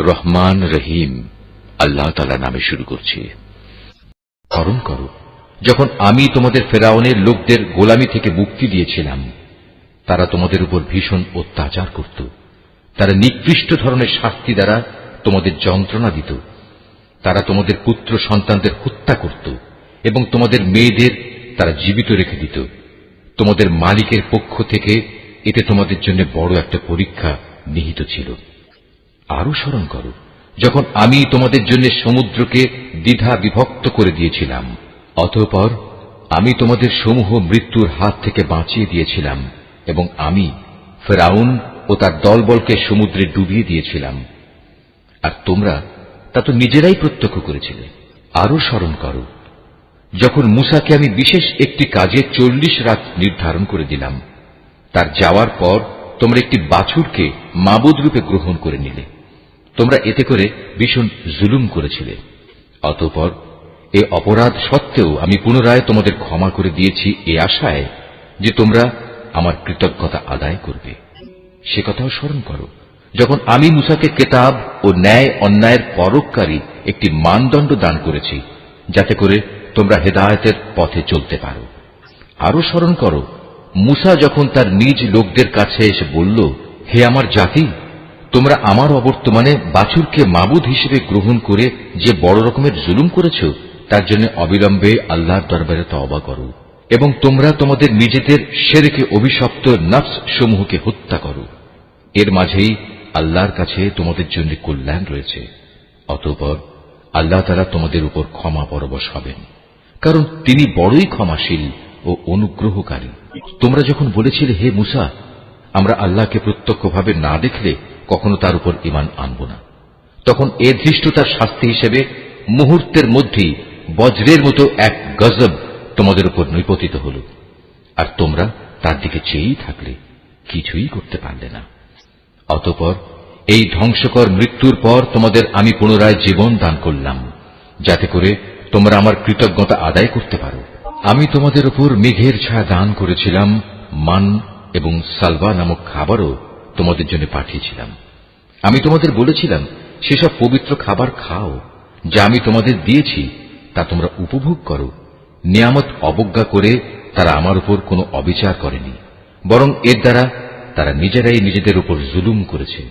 রহমান রহিম আল্লাহ তাআলা নামে শুরু করছি। স্মরণ করো যখন আমি তোমাদের ফেরাউনের লোকদের গোলামি থেকে মুক্তি দিয়েছিলাম। তারা তোমাদের উপর ভীষণ অত্যাচার করত। তারা নিকৃষ্ট ধরনের শাস্তি দ্বারা তোমাদের যন্ত্রণা দিত। তারা তোমাদের পুত্র সন্তানদের হত্যা করত এবং তোমাদের মেয়েদের তারা জীবিত রেখে দিত। তোমাদের মালিকের পক্ষ থেকে এতে তোমাদের জন্য বড় একটা পরীক্ষা নিহিত ছিল। আরো স্মরণ করো যখন আমি তোমাদের জন্য সমুদ্রকে দ্বিধা বিভক্ত করে দিয়েছিলাম, অতঃপর আমি তোমাদের সমূহ মৃত্যুর হাত থেকে বাঁচিয়ে দিয়েছিলাম এবং আমি ফেরাউন ও তার দলবলকে সমুদ্রে ডুবিয়ে দিয়েছিলাম। আর তোমরা তা তো নিজেরাই প্রত্যক্ষ করেছিলে। আরো স্মরণ করো যখন মূসাকে আমি বিশেষ একটি কাজে 40 রাত নির্ধারণ করে দিলাম। তার যাওয়ার পর তোমরা একটি বাছুরকে মাবুদ রূপে গ্রহণ করে নিলে। তোমরা এতে করে ভীষণ জুলুম করেছিলে। অতঃপর এ অপরাধ সত্ত্বেও আমি পুনরায় তোমাদের ক্ষমা করে দিয়েছি এ আশায় যে তোমরা আমার কৃতজ্ঞতা আদায় করবে। সে কথাও স্মরণ করো যখন আমি মূসাকে কিতাব ও ন্যায় অন্যায়ের পরখকারী একটি মানদণ্ড দান করেছি, যাতে করে তোমরা হেদায়েতের পথে চলতে পারো। আরো স্মরণ করো মূসা যখন তার নিজ লোকদের কাছে এসে বলল, হে আমার জাতি, তোমরা আমার অবর্তমানে বাছুরকে মাবুদ হিসেবে গ্রহণ করে যে বড় রকমের জুলুম করেছ, তার জন্য অবিলম্বে আল্লাহর দরবারে তওবা করো এবং তোমরা তোমাদের নিজেদের শিরকে অভিশপ্ত নফস সমূহকে হত্যা করো। এর মাঝেই আল্লাহর কাছে তোমাদের জন্য কল্যাণ রয়েছে। অতঃপর আল্লাহ তাআলা তোমাদের উপর ক্ষমা পরবশ হবেন, কারণ তিনি বড়ই ক্ষমাশীল ও অনুগ্রহকারী। তোমরা যখন বলেছিলে, হে মূসা, আমরা আল্লাহকে প্রত্যক্ষভাবে না দেখলে কখনো তার উপর ঈমান আনব না, তখন এর ধৃষ্টতার শাস্তি হিসেবে মুহূর্তের মধ্যেই বজ্রের মতো এক গজব তোমাদের উপর নিপতিত হল, আর তোমরা তার দিকে চেয়েই থাকলে, কিছুই করতে পারলে না। অতঃপর এই ধ্বংসকর মৃত্যুর পর তোমাদের আমি পুনরায় জীবন দান করলাম, যাতে করে তোমরা আমার কৃতজ্ঞতা আদায় করতে পারো। আমি তোমাদের উপর মেঘের ছায়া দান করেছিলাম, মান এবং সালওয়া নামক খাবারও তোমাদের জন্য পাঠিয়েছিলাম। আমি তোমাদের বলেছিলাম, সেসব পবিত্র খাবার খাও যা আমি তোমাদের দিয়েছি, তা তোমরা উপভোগ করো। নিয়ামত অবজ্ঞা করে তারা আমার উপর কোনো অবিচার করেনি, বরং এর দ্বারা তারা নিজেরাই নিজেদের উপর জুলুম করেছে।